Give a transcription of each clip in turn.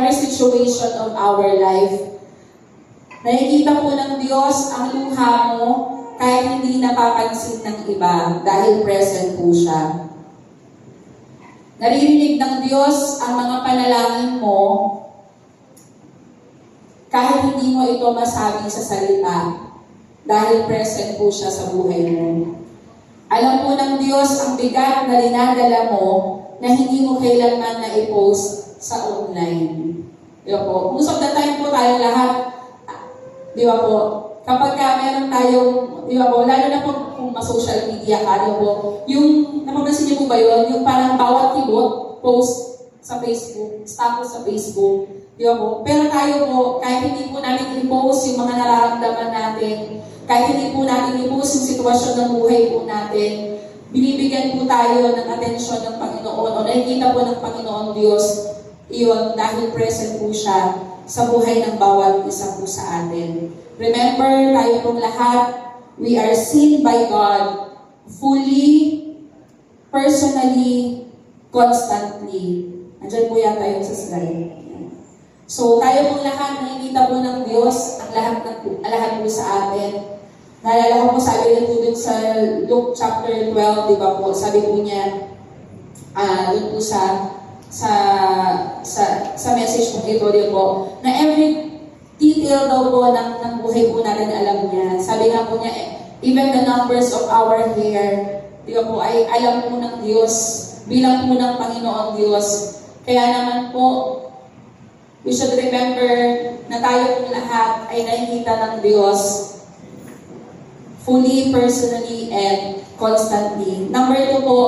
every situation of our life. Nakikita po ng Diyos ang luha mo kahit hindi napapansin ng iba dahil present po siya. Naririnig ng Diyos ang mga panalangin mo kahit hindi mo ito masabi sa salita dahil present po siya sa buhay mo. Alam po ng Diyos ang bigat na dinadala mo na hindi mo kailanman na i-post sa online. Di ba po? Most of the time po tayo lahat, di ba po, kapag meron tayong, di ba po, lalo na po kung ma-social media ka, di ba po, yung, napapansin niyo po ba yun? Yung parang bawat kibot, post sa Facebook, status sa Facebook, di ba po? Pero tayo po, kahit hindi po natin i-post yung mga nararamdaman natin, kahit hindi po natin i-post yung sitwasyon ng buhay po natin, binibigyan po tayo ng atensyon ng Panginoon o nakikita po ng Panginoon Diyos iyon dahil present po siya sa buhay ng bawat isa po sa atin. Remember, tayo pong lahat, we are seen by God fully, personally, constantly. Andiyan po yata yun sa slide. So, tayo pong lahat, nakikita po ng Diyos ang lahat po sa atin. Naalala ko po, sabi rin po dun sa Luke chapter 12, di ba po, sabi po niya, dun po sa message po ito, di po, na every detail daw po ng buhay po natin alam niya. Sabi nga po niya, even the numbers of our hair, di ba po, ay alam po ng Diyos, bilang po ng Panginoon Diyos. Kaya naman po, we should remember na tayo pong lahat ay nakikita ng Diyos fully, personally, and constantly. Number 2 po,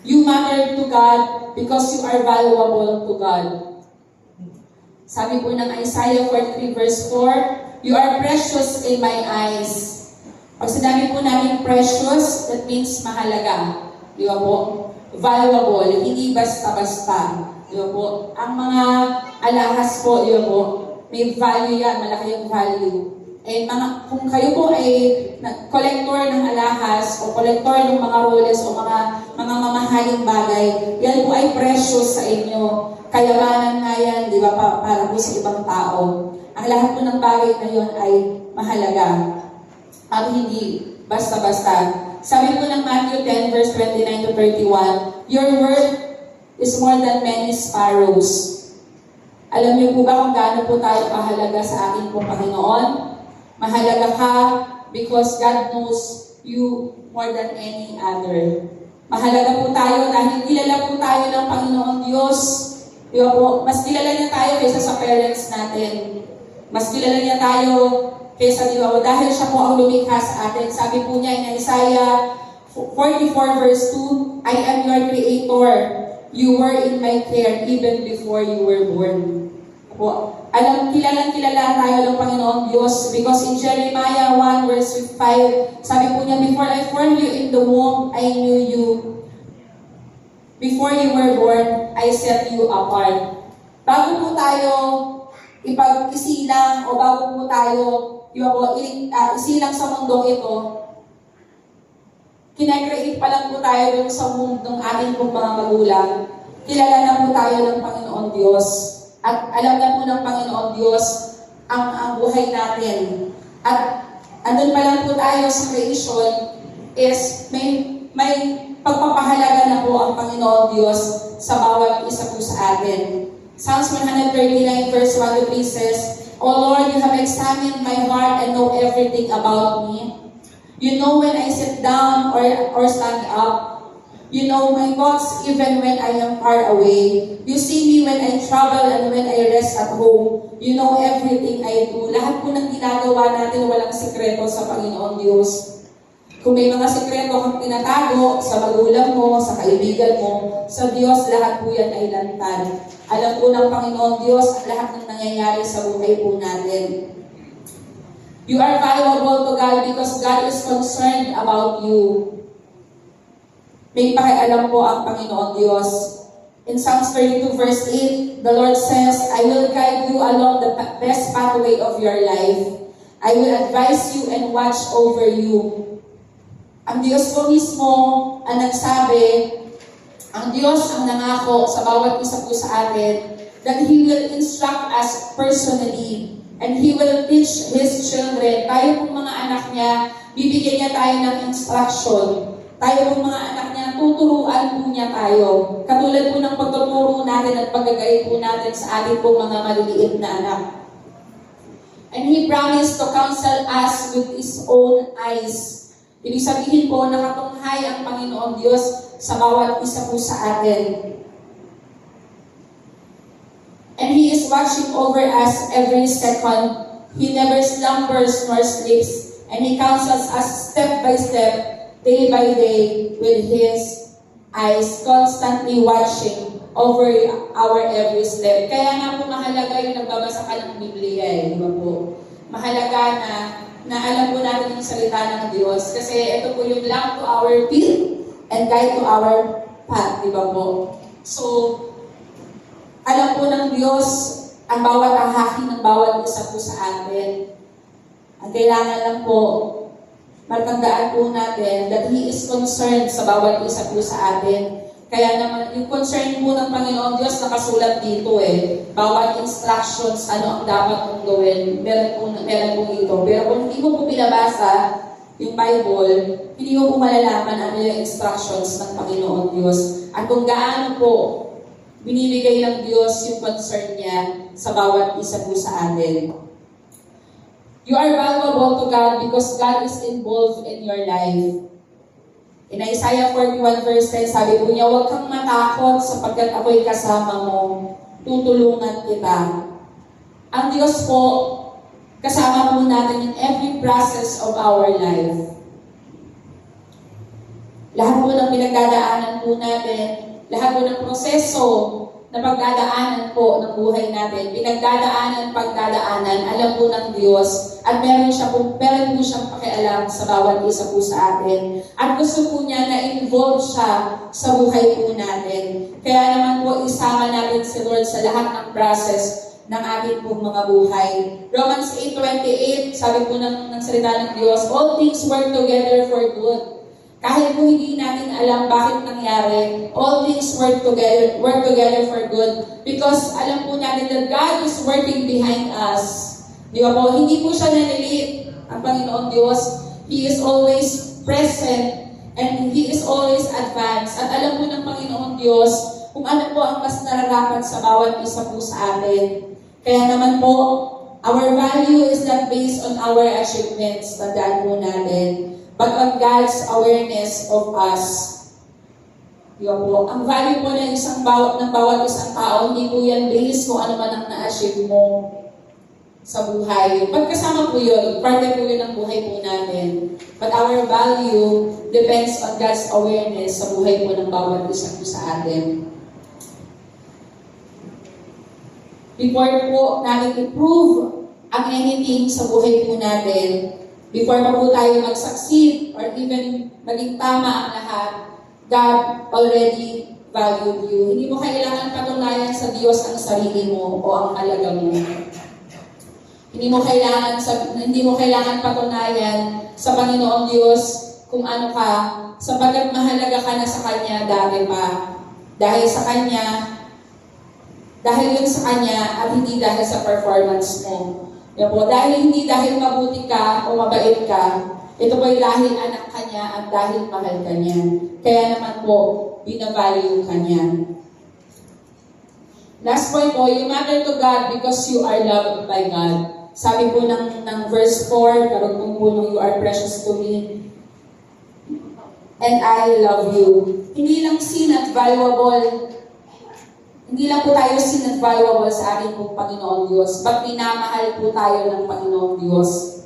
you matter to God because you are valuable to God. Sabi po ng Isaiah 43 verse 4, you are precious in my eyes. Pag sinabi po namin precious, that means mahalaga. Di ba po? Valuable, hindi basta-basta. Di ba po? Ang mga alahas po, di ba po? May value yan, malaki yung value. Eh, kung kayo po ay collector ng alahas o collector ng mga roles o mga mamahaling bagay, yan po ay precious sa inyo. Kayamanan nga yan, di ba, para po sa ibang tao. Ang lahat po ng bagay na yun ay mahalaga. At hindi basta-basta. Sabi po ng Matthew 10 verse 29 to 31, your worth is more than many sparrows. Alam niyo po ba kung gaano po tayo kahalaga sa ating pong Panginoon? Mahalaga ka because God knows you more than any other. Mahalaga po tayo dahil kilala po tayo ng Panginoon Diyos. Diba po? Mas kilala niya tayo kaysa sa parents natin. Mas kilala niya tayo kaysa, diba po, dahil siya po ang lumikha sa atin. Sabi po niya in Isaiah 44 verse 2, I am your creator. You were in my care even before you were born. Po, kilalang kilala tayo ng Panginoon Diyos because in Jeremiah 1 verse 5, sabi po niya, before I formed you in the womb, I knew you. Before you were born, I set you apart. Bago po tayo ipag-isilang o bago po tayo isilang sa mundong ito, kinakreate pa lang po tayo dun sa mundong ating pong mga magulang. Kilala na po tayo ng Panginoon Diyos. At alam na po ng Panginoon Diyos ang buhay natin. At andun pa lang po tayo sa creation is may pagpapahalaga na po ang Panginoon Diyos sa bawat isa po sa atin. Psalms 139 verse 1 to 3 says, O Lord, you have examined my heart and know everything about me. You know when I sit down or stand up. You know my thoughts even when I am far away. You see me when I travel and when I rest at home. You know everything I do. Lahat po ng ginagawa natin walang sikreto sa Panginoon Diyos. Kung may mga sikreto kang tinatago sa magulang mo, sa kaibigan mo, sa Diyos lahat po yan ay lantad. Alam po ng Panginoon Diyos ang lahat ng nangyayari sa buhay po natin. You are valuable to God because God is concerned about you. May pakialam po ang Panginoon Diyos. In Psalms 32 verse 8, the Lord says, I will guide you along the best pathway of your life. I will advise you and watch over you. Ang Diyos po mismo ang nagsabi, ang Diyos ang nangako sa bawat isa po sa atin that He will instruct us personally. And He will teach His children. Tayo pong mga anak niya, bibigyan niya tayo ng instruction. Tayo pong mga anak niya, tuturuan po niya tayo. Katulad po ng pagtuturo natin at paggagay po natin sa ating pong mga maliliit na anak. And He promised to counsel us with His own eyes. Ibig sabihin po, nakatunghay ang Panginoon Diyos sa bawat isa po sa atin. And He is watching over us every second. He never slumbers nor sleeps. And He counsels us step by step, day by day, with His eyes constantly watching over our every step. Kaya nga po mahalaga yung nagbabasa ka ng Biblia, di ba po? Mahalaga na alam po natin yung salita ng Diyos. Kasi ito po yung lamp to our feet and guide to our path, di ba po? So, alam po ng Diyos ang bawat ahaki ng bawat isa po sa atin. Ang kailangan lang po, matandaan po natin that He is concerned sa bawat isa po sa atin. Kaya naman, yung concern po ng Panginoon Diyos nakasulat dito Bawat instructions, ano ang dapat mong gawin, meron po dito. Pero kung hindi mo po pinabasa yung Bible, hindi mo po malalaman ano yung instructions ng Panginoon Diyos. At kung gaano po binibigay ng Diyos yung concern niya sa bawat isa po sa atin. You are valuable to God because God is involved in your life. In Isaiah 41 verse 10, sabi po niya, huwag kang matakot sapagkat ako'y kasama mo. Tutulungan kita. Ang Diyos po, kasama po natin in every process of our life. Lahat po ng pinagdadaanan po natin, lahat po ng proseso na pagdadaanan po ng buhay natin, pagdadaanan, alam po ng Diyos, at meron po siyang pakialam sa bawat isa po sa atin. At gusto po niya na involve siya sa buhay po natin. Kaya naman po, isama natin si Lord sa lahat ng process ng ating pong mga buhay. Romans 8:28, sabi po ng salita ng Diyos, all things work together for good. Kahit po hindi natin alam bakit nangyari, all things work together for good. Because alam po natin that God is working behind us. Di ba po? Hindi po siya nalilit ang Panginoon Diyos. He is always present and He is always advanced. At alam po ng Panginoon Diyos kung ano po ang mas nararapat sa bawat isa po sa atin. Kaya naman po, our value is not based on our achievements. Tandaan po natin. But on God's awareness of us. Diba po? Ang value po ng bawat isang tao, hindi po yan based kung ano man ang na-achieve mo sa buhay. Pagkasama po yun, parte po yun ng buhay po natin. But our value depends on God's awareness sa buhay po ng bawat isa po sa atin. Before po natin i-prove ang anything sa buhay po natin, before pa po tayo mag-succeed or even maging tama ang lahat, God already valued you. Hindi mo kailangan patunayan sa Diyos ang sarili mo o ang halaga mo. Hindi mo kailangan patunayan sa Panginoon Diyos kung ano ka, sapagkat mahalaga ka na sa Kanya dati pa. Dahil yun sa Kanya at hindi dahil sa performance mo. Yan po, dahil mabuti ka o mabait ka, ito po'y dahil anak ka niya at dahil mahal ka niya. Kaya naman po, binavalue ka niya. Last point po, you matter to God because you are loved by God. Sabi po ng verse 4, karugtong po nung you are precious to me, and I love you. Hindi lang seen at valuable, hindi lang po tayo seen at valuable sa ating pong Panginoon Diyos, but minamahal po tayo ng Panginoon Diyos.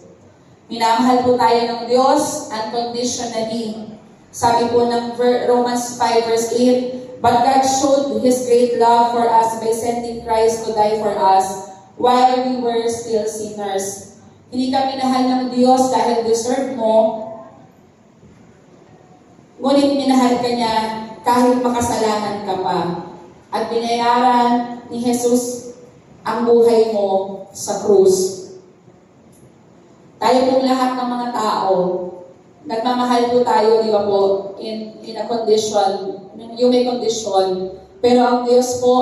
Minamahal po tayo ng Diyos unconditionally. Sabi po ng Romans 5 verse 8, but God showed His great love for us by sending Christ to die for us while we were still sinners. Hindi ka minahal ng Diyos dahil deserve mo, ngunit minahal ka niya kahit makasalanan ka pa. At binayaran ni Jesus ang buhay mo sa krus. Tayo pong lahat ng mga tao, nagmamahal po tayo, di ba po, in a condition, yung may condition. Pero ang Diyos po,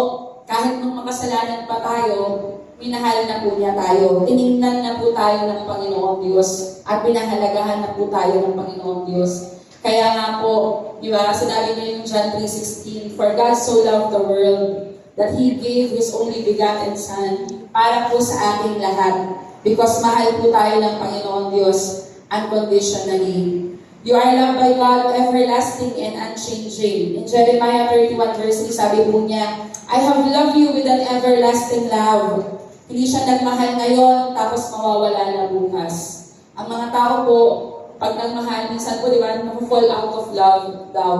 kahit nung makasalanan pa tayo, minahal na po niya tayo. Tiningnan na po tayo ng Panginoong Diyos at pinahalagahan na po tayo ng Panginoong Diyos. Kaya nga po, di ba, sinabi niya yung John 3:16, "For God so loved the world that He gave His only begotten Son para po sa ating lahat. Because mahal po tayo ng Panginoong Diyos unconditionally. You are loved by God, everlasting and unchanging." In Jeremiah 31 verse 3, sabi po niya, "I have loved you with an everlasting love." Hindi siya nagmahal ngayon, tapos mawawala na bukas. Ang mga tao po, pag nagmahal, minsan po, di ba, fall out of love daw.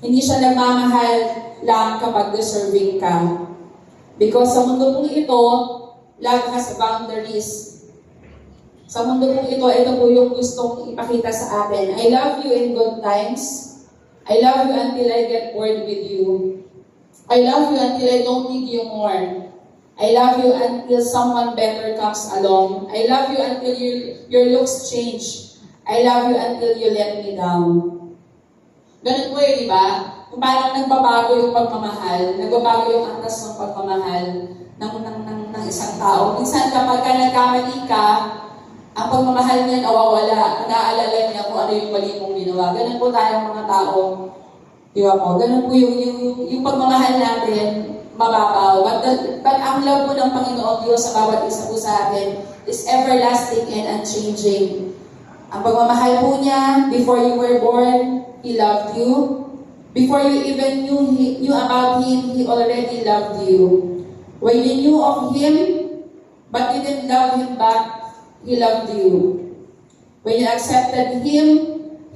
Hindi siya nagmamahal lang kapag deserving ka. Because sa mundo pong ito, love has boundaries. Sa mundo pong ito po yung gustong ipakita sa atin. I love you in good times. I love you until I get bored with you. I love you until I don't need you more. I love you until someone better comes along. I love you until your looks change. I love you until you let me down. Ganun po di ba? Kung parang nagbabago yung pagmamahal, nagbabago yung antas ng pagmamahal ng isang tao. Minsan kapag ka nagkamali ka, ang pagmamahal niya nawawala, naaalala niya kung ano yung mali mong ginawa. Ganun po tayong mga tao. Di ba po? Ganun po yung pagmamahal natin, mababaw. But ang love po ng Panginoong Diyos sa bawat isa po sa atin is everlasting and unchanging. Ang pagmamahal po niya, before you were born, He loved you. Before you even knew about Him, He already loved you. When you knew of Him, but you didn't love Him back, He loved you. When you accepted Him,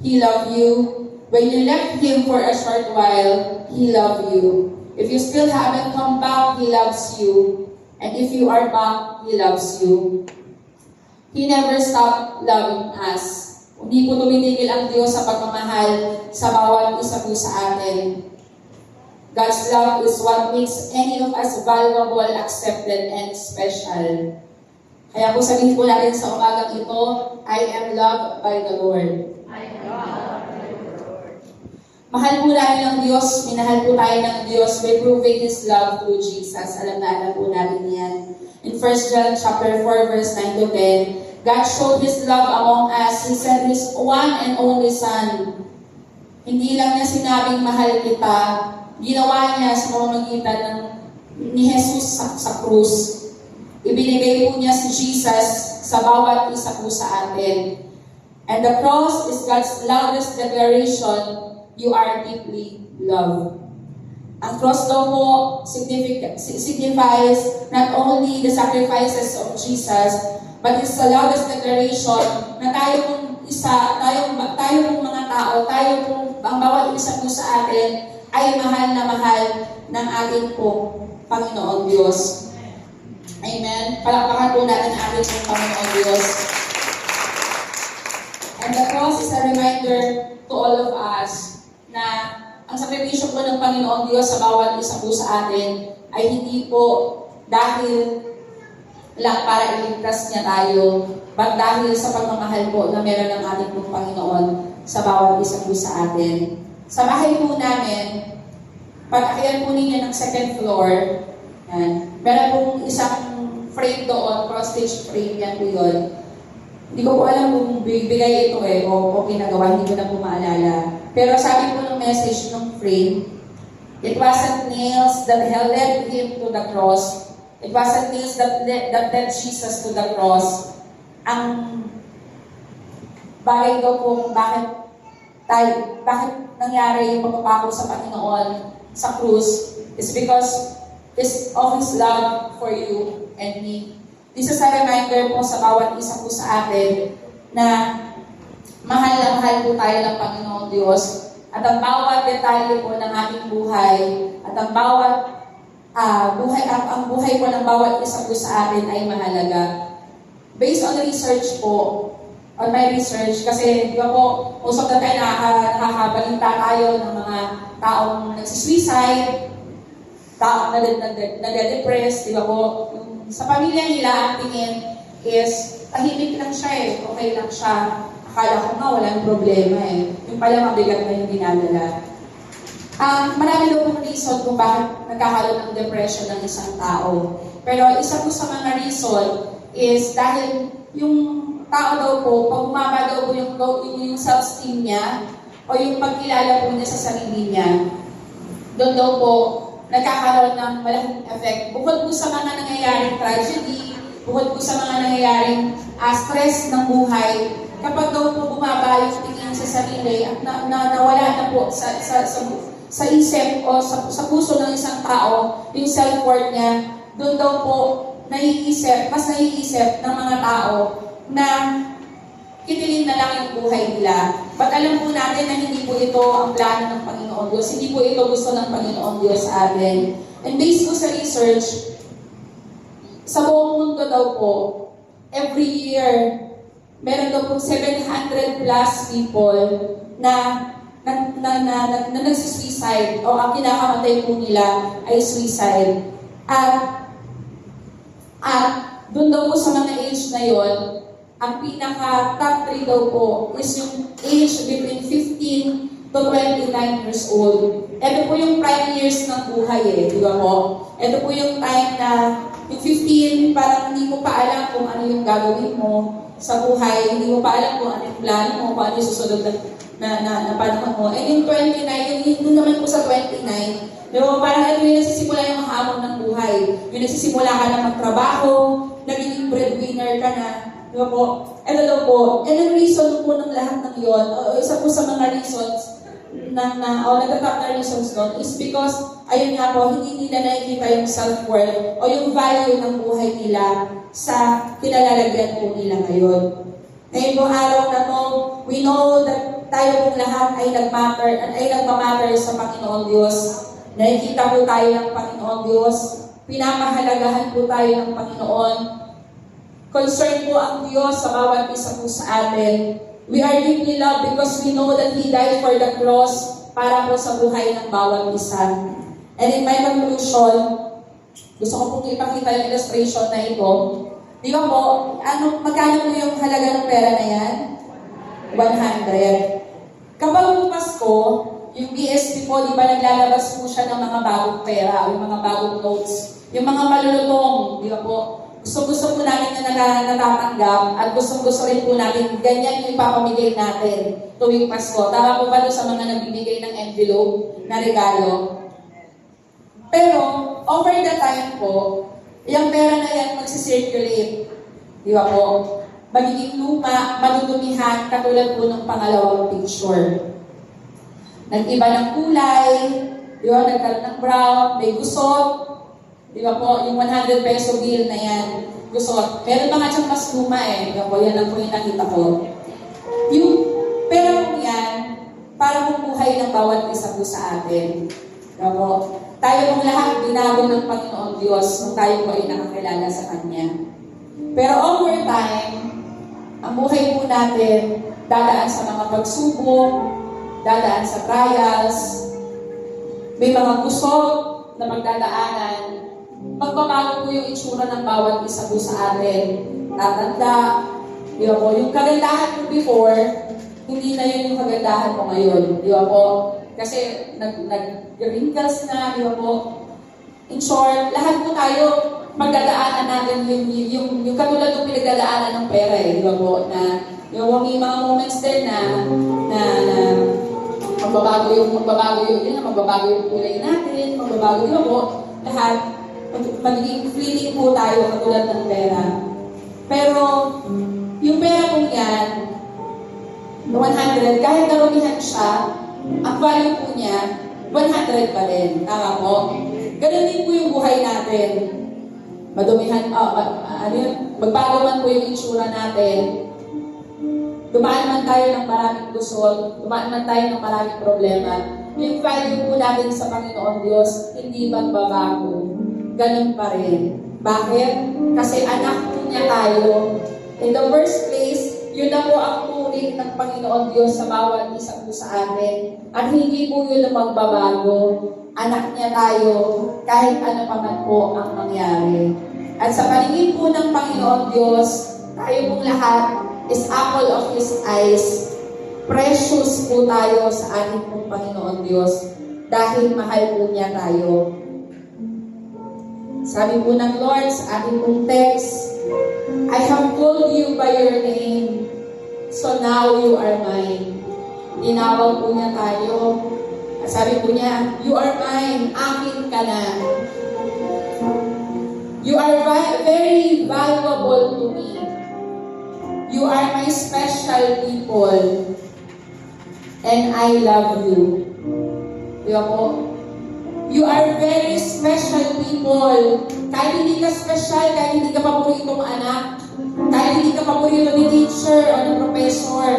He loved you. When you left Him for a short while, He loved you. If you still haven't come back, He loves you. And if you are back, He loves you. He never stopped loving us. Hindi po tumitigil ang Diyos sa pagmamahal sa bawat isa po sa atin. God's love is what makes any of us valuable, accepted, and special. Kaya po sabihin po natin sa umagang ito, I am loved by the Lord. I am loved by the Lord. Mahal po natin ng Diyos, minahal po tayo ng Diyos by proving His love through Jesus. Alam po natin yan. In 1 John chapter 4, verse 9 to 10, God showed His love among us. He sent His one and only Son. Hindi lang niya sinabing mahal kita, ginawa niya sa pamamagitan ni Jesus sa krus. Ibinigay po niya si Jesus sa bawat isa po sa atin. And the cross is God's loudest declaration, you are deeply loved. Ang cross daw po signifies not only the sacrifices of Jesus, but it's the loudest declaration na tayo pong mga tao, ang bawat isa po sa atin ay mahal na mahal ng ating pong Panginoong Diyos. Amen. Palakpakan po natin ang ating pong Panginoong Diyos. And the cross is a reminder to all of us na ang sakripisyo po ng Panginoong Diyos sa bawat isa po sa atin ay hindi po dahil lang para iligtas niya tayo, but dahil sa pagmamahal po na meron ng ating pong Panginoon sa bawat isa po sa atin. Sa bahay po namin, pag akyat po ninyo ng second floor, yan, meron pong isang frame doon, cross-stitch frame, yan po yun. Hindi ko po alam kung bigay ito o ginagawa, hindi ko na po maalala. Pero sabi po ng message ng frame, it wasn't nails that led Him to the cross. It wasn't nails that led Jesus to the cross. Ang bagay daw po bakit nangyari yung pagpapako sa Panginoon sa krus is because of His love for you and me. This is a reminder po sa bawat isa po sa atin na mahal na mahal po tayo ng Panginoon Diyos at ang bawat detalye po ng ating buhay at ang bawat ang buhay po ng bawat isa po sa atin ay mahalaga. Based on research po, on my research, kasi di ba po, most of the time nakakabalita tayo ng mga taong nagsisuicide, taong nade-depress, di ba po, sa pamilya nila, ang tingin is, tahimik lang siya okay lang siya. Akala ko nga, walang problema Yung pala mabigat na yung dinadala. Marami daw pong reason kung bakit nagkakaroon ng depression ng isang tao. Pero isa po sa mga reason is dahil yung tao daw po, pag bumaba daw po yung self-esteem niya o yung pagkilala po niya sa sarili niya, doon daw po nagkakaroon ng malaking effect. Bukod po sa mga nangyayaring tragedy, bukod po sa mga nangyayaring stress ng buhay, kapag daw po bumaba yung tingin sa sarili at nawala na po sa isip o sa puso ng isang tao, yung self-worth niya, doon daw po mas naiisip ng mga tao na kitilin na lang yung buhay nila. But alam po natin na hindi po ito ang plano ng Panginoon Diyos. Hindi po ito gusto ng Panginoon Diyos sa atin. And based po sa research, sa buong mundo daw po, every year, meron daw po 700 plus people na nagsisuicide o ang kinakamatay po nila ay suicide. At doon daw po sa mga age na yon, ang pinaka-top 3 daw po is yung age between 15 to 29 years old. Ito po yung prime years ng buhay di ba po? Ito po yung time na yung 15, parang hindi mo pa alam kung ano yung gagawin mo sa buhay, hindi mo pa alam kung ano yung plano mo, kung ano yung susunod na panahon mo. And yung 29, yung naman po sa 29, di ba, parang ito yung nagsisimula yung mga hamon ng buhay. Yung nagsisimula ka na magtrabaho, naging breadwinner ka na, di ba po? Ito daw po. And ang reason po ng lahat ng yun, o isa po sa mga reasons nagtatap na reasons doon is because, ayun nga po, hindi nila nakikita yung self-worth o yung value ng buhay nila sa kinalalagyan po nila ngayon. Ngayon po araw na to, we know that tayo pong lahat ay nagmamatter sa Panginoon Diyos. Nakikita po tayo ng Panginoon Diyos. Pinamahalagahan po tayo ng Panginoon. Concern po ang Diyos sa bawat isa po sa atin. We are deeply loved because we know that He died for the cross para po sa buhay ng bawat isa. And in my conclusion, gusto ko pong ipakita yung illustration na ito. Di ba po, magkano po yung halaga ng pera na yan? 100. Kapag po Pasko, yung BSP po, di ba naglalabas po siya ng mga bagong pera, o yung mga bagong notes, yung mga malulutong, di ba po? Gusto po namin na natatanggap at gusto rin po namin ganyan yung ipapamigay natin tuwing Pasko. Tama po ba doon sa mga nagbibigay ng envelope na regalo? Pero, over the time po, yung pera na yan magsisirculate. Di ba po? Magiging luma, madudumihan, katulad po ng pangalawang picture. Nag-iba ng kulay, di ba? Nagkaroon ng brown, may gusot. Di ba po? Yung 100 peso bill na yan, gusot. Meron pa nga siyang mas luma di ba po? Yan lang po yung nakita ko. Yung pera po yan, para pong buhay ng bawat isa po sa atin. Di ba po? Tayo pong lahat binago ng Panginoon Diyos nung tayo po ay nakakilala sa Kanya. Pero over time, ang buhay po natin, dadaan sa mga pagsubok, dadaan sa trials, may mga gusot na magdadaanan, magbabago po yung itsura ng bawat isa po sa atin. Tatanda, di ba po? Yung kagandahan mo before, hindi na yun yung kagandahan mo ngayon. Di ba po? Kasi nag-wrinkles na, di ba po? In short, lahat po tayo magdadaanan natin yung katulad ng pinagdadaanan ng pera di ba po? Na yung may mga moments din na magbabago yung kulay natin, magbabago di ba po? Lahat magiging fleeting po tayo katulad ng pera. Pero, yung pera po yan, 100, kahit narumihan siya, ang value po niya, 100 pa rin. Tama po? Ganun din po yung buhay natin. Madumihan, magbago man po yung itsura natin. Dumaan man tayo ng maraming gusot, dumaan man tayo ng maraming problema, yung value po natin sa Panginoon Diyos, hindi magbabago. Ganun pa rin. Bakit? Kasi anak po niya tayo. In the first place, yun na po ang turing ng Panginoon Diyos sa bawat isa po sa atin. At hindi po yun ang magbabago. Anak niya tayo, kahit ano pa man po ang mangyari. At sa paningin po ng Panginoon Diyos, tayo pong lahat is apple of His eyes. Precious po tayo sa ating pong Panginoon Diyos. dahil mahal po niya tayo. Sabi po ng Lord sa ating pong text, I have called you by your name, so now you are mine. Tinawag po niya tayo. At sabi po niya, you are mine, akin ka na. You are very valuable to me. You are my special people. And I love you. Diba po? You are very special people. Kahit hindi ka special, kahit hindi ka paboritong anak, kahit hindi ka paborito ni teacher o ni professor,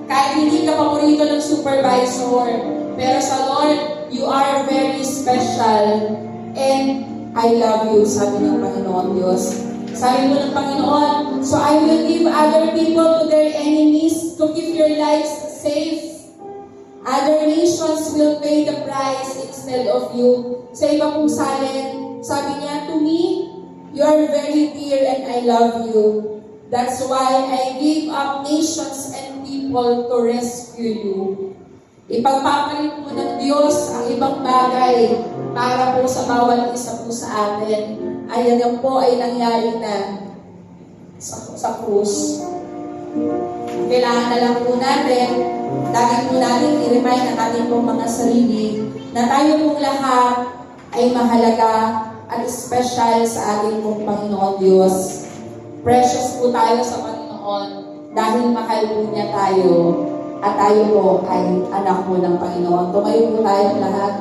kahit hindi ka paborito ng supervisor, pero sa Lord, you are very special. And I love you, sabi ng Panginoon Diyos. Sabi mo ng Panginoon, so I will give other people to their enemies to keep your lives safe. Other nations will pay the price instead of you. Sa iba pong salin, sabi niya, to me, you are very dear and I love you. That's why I gave up nations and people to rescue you. Ipagpapalit po ng Diyos ang ibang bagay para po sa bawat isa po sa atin. Ayan po ay nangyari na sa krus. Kailangan na lang po natin, lagi po natin i-remind ang ating pong mga sarili na tayo pong lahat ay mahalaga at special sa ating pong Panginoon Diyos. Precious po tayo sa Panginoon dahil mahal po niya tayo at tayo po ay anak po ng Panginoon. Tumayo po tayong lahat.